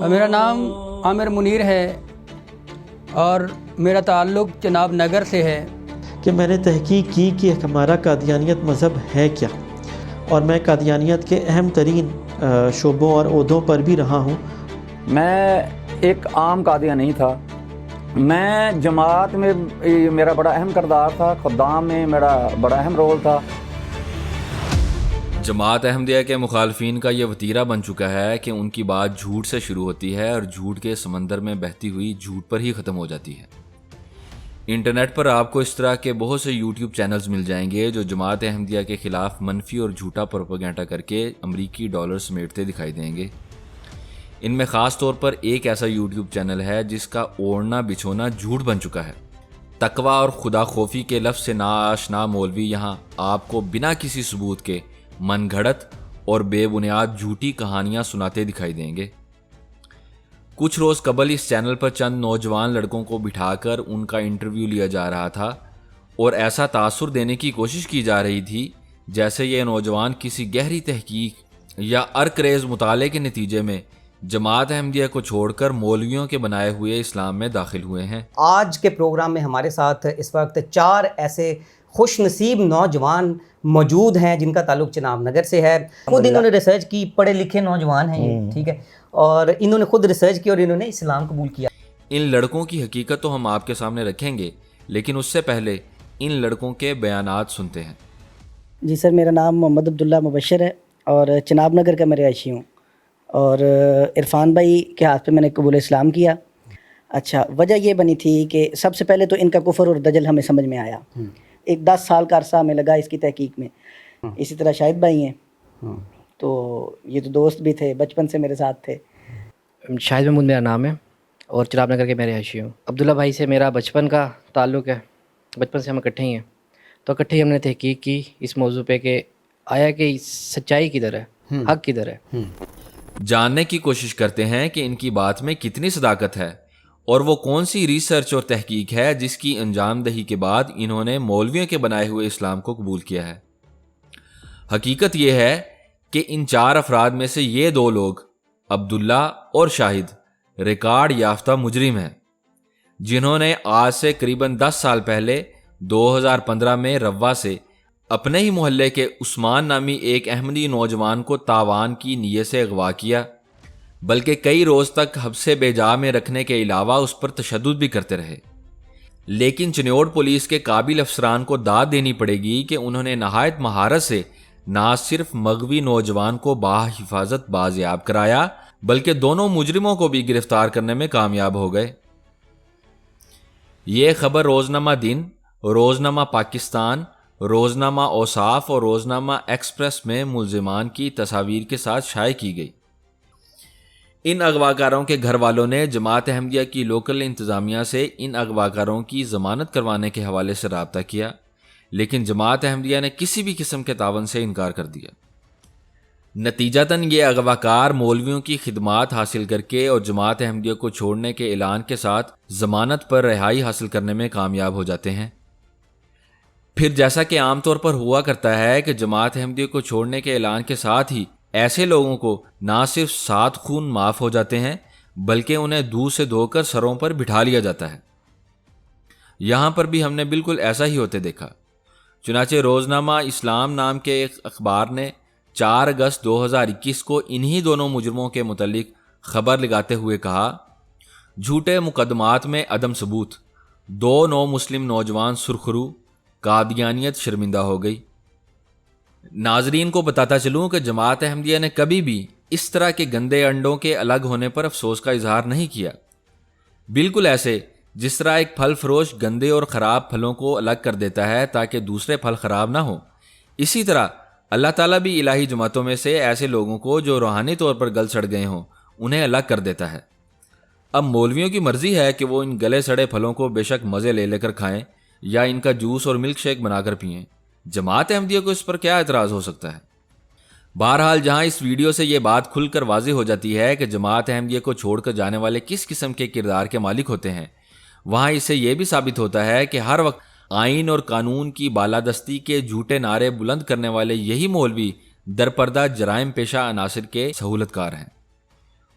میرا نام عامر منیر ہے اور میرا تعلق چناب نگر سے ہے کہ میں نے تحقیق کی کہ ہمارا قادیانیت مذہب ہے کیا، اور میں قادیانیت کے اہم ترین شعبوں اور عہدوں پر بھی رہا ہوں۔ میں ایک عام قادیہ نہیں تھا، میں جماعت میں میرا بڑا اہم کردار تھا، خدام میں میرا بڑا اہم رول تھا۔ جماعت احمدیہ کے مخالفین کا یہ وتیرہ بن چکا ہے کہ ان کی بات جھوٹ سے شروع ہوتی ہے اور جھوٹ کے سمندر میں بہتی ہوئی جھوٹ پر ہی ختم ہو جاتی ہے۔ انٹرنیٹ پر آپ کو اس طرح کے بہت سے یوٹیوب چینلز مل جائیں گے جو جماعت احمدیہ کے خلاف منفی اور جھوٹا پروپیگنڈا کر کے امریکی ڈالر سمیٹتے دکھائی دیں گے۔ ان میں خاص طور پر ایک ایسا یوٹیوب چینل ہے جس کا اوڑھنا بچھونا جھوٹ بن چکا ہے۔ تقویٰ اور خدا خوفی کے لفظ سے ناآشنا مولوی یہاں آپ کو بنا کسی ثبوت کے من گھڑت اور بے بنیاد جھوٹی کہانیاں سناتے دکھائی دیں گے۔ کچھ روز قبل اس چینل پر چند نوجوان لڑکوں کو بٹھا کر ان کا انٹرویو لیا جا رہا تھا اور ایسا تاثر دینے کی کوشش کی جا رہی تھی جیسے یہ نوجوان کسی گہری تحقیق یا ارکریز مطالعے کے نتیجے میں جماعت احمدیہ کو چھوڑ کر مولویوں کے بنائے ہوئے اسلام میں داخل ہوئے ہیں۔ آج کے پروگرام میں ہمارے ساتھ اس وقت 4 ایسے خوش نصیب نوجوان موجود ہیں جن کا تعلق چناب نگر سے ہے۔ خود انہوں نے ریسرچ کی، پڑھے لکھے نوجوان ہیں یہ، ٹھیک ہے، اور انہوں نے خود ریسرچ کی اور انہوں نے اسلام قبول کیا۔ ان لڑکوں کی حقیقت تو ہم آپ کے سامنے رکھیں گے، لیکن اس سے پہلے ان لڑکوں کے بیانات سنتے ہیں۔ جی سر، میرا نام محمد عبداللہ مبشر ہے اور چناب نگر کا میں رہائشی ہوں، اور عرفان بھائی کے ہاتھ پہ میں نے قبول اسلام کیا۔ اچھا، وجہ یہ بنی تھی کہ سب سے پہلے تو ان کا کفر اور دجل ہمیں سمجھ میں آیا، ایک 10 سال کا عرصہ ہمیں لگا اس کی تحقیق میں۔ اسی طرح شاہد بھائی ہیں، تو یہ تو دوست بھی تھے، بچپن سے میرے ساتھ تھے۔ شاہد محمود میرا نام ہے اور چناب نگر کے میں رہائشی ہوں۔ عبداللہ بھائی سے میرا بچپن کا تعلق ہے، بچپن سے ہم اکٹھے ہی ہیں، تو اکٹھے ہی ہم نے تحقیق کی اس موضوع پہ کہ آیا کہ سچائی کدھر ہے، حق کدھر ہے۔ جاننے کی کوشش کرتے ہیں کہ ان کی بات میں کتنی صداقت ہے اور وہ کون سی ریسرچ اور تحقیق ہے جس کی انجام دہی کے بعد انہوں نے مولویوں کے بنائے ہوئے اسلام کو قبول کیا ہے۔ حقیقت یہ ہے کہ ان 4 افراد میں سے یہ 2 لوگ عبداللہ اور شاہد ریکارڈ یافتہ مجرم ہیں، جنہوں نے آج سے قریباً 10 سال پہلے 2015 میں روا سے اپنے ہی محلے کے عثمان نامی ایک احمدی نوجوان کو تاوان کی نیت سے اغوا کیا، بلکہ کئی روز تک حبس بے جا میں رکھنے کے علاوہ اس پر تشدد بھی کرتے رہے۔ لیکن چنیوڑ پولیس کے قابل افسران کو داد دینی پڑے گی کہ انہوں نے نہایت مہارت سے نہ صرف مغوی نوجوان کو باحفاظت بازیاب کرایا بلکہ دونوں مجرموں کو بھی گرفتار کرنے میں کامیاب ہو گئے۔ یہ خبر روزنامہ دن، روزنامہ پاکستان، روزنامہ اوصاف اور روزنامہ ایکسپریس میں ملزمان کی تصاویر کے ساتھ شائع کی گئی۔ ان اغواکاروں کے گھر والوں نے جماعت احمدیہ کی لوکل انتظامیہ سے ان اغواکاروں کی ضمانت کروانے کے حوالے سے رابطہ کیا، لیکن جماعت احمدیہ نے کسی بھی قسم کے تعاون سے انکار کر دیا۔ نتیجتاً یہ اغواکار مولویوں کی خدمات حاصل کر کے اور جماعت احمدیہ کو چھوڑنے کے اعلان کے ساتھ ضمانت پر رہائی حاصل کرنے میں کامیاب ہو جاتے ہیں۔ پھر جیسا کہ عام طور پر ہوا کرتا ہے کہ جماعت احمدیہ کو چھوڑنے کے اعلان کے ساتھ ہی ایسے لوگوں کو نہ صرف 7 خون معاف ہو جاتے ہیں بلکہ انہیں دودھ سے دھو کر سروں پر بٹھا لیا جاتا ہے۔ یہاں پر بھی ہم نے بالکل ایسا ہی ہوتے دیکھا۔ چنانچہ روزنامہ اسلام نام کے ایک اخبار نے 4 اگست 2021 کو انہی دونوں مجرموں کے متعلق خبر لگاتے ہوئے کہا، جھوٹے مقدمات میں عدم ثبوت، 2 نو مسلم نوجوان سرخرو، قادیانیت شرمندہ ہو گئی۔ ناظرین کو بتاتا چلوں کہ جماعت احمدیہ نے کبھی بھی اس طرح کے گندے انڈوں کے الگ ہونے پر افسوس کا اظہار نہیں کیا، بالکل ایسے جس طرح ایک پھل فروش گندے اور خراب پھلوں کو الگ کر دیتا ہے تاکہ دوسرے پھل خراب نہ ہوں، اسی طرح اللہ تعالیٰ بھی الہی جماعتوں میں سے ایسے لوگوں کو جو روحانی طور پر گل سڑ گئے ہوں انہیں الگ کر دیتا ہے۔ اب مولویوں کی مرضی ہے کہ وہ ان گلے سڑے پھلوں کو بے شک مزے لے کر کھائیں یا ان کا جوس اور ملک شیک بنا کر پئیں، جماعت احمدیہ کو اس پر کیا اعتراض ہو سکتا ہے؟ بہرحال جہاں اس ویڈیو سے یہ بات کھل کر واضح ہو جاتی ہے کہ جماعت احمدیہ کو چھوڑ کر جانے والے کس قسم کے کردار کے مالک ہوتے ہیں، وہاں اس سے یہ بھی ثابت ہوتا ہے کہ ہر وقت آئین اور قانون کی بالادستی کے جھوٹے نعرے بلند کرنے والے یہی مولوی درپردہ جرائم پیشہ عناصر کے سہولت کار ہیں۔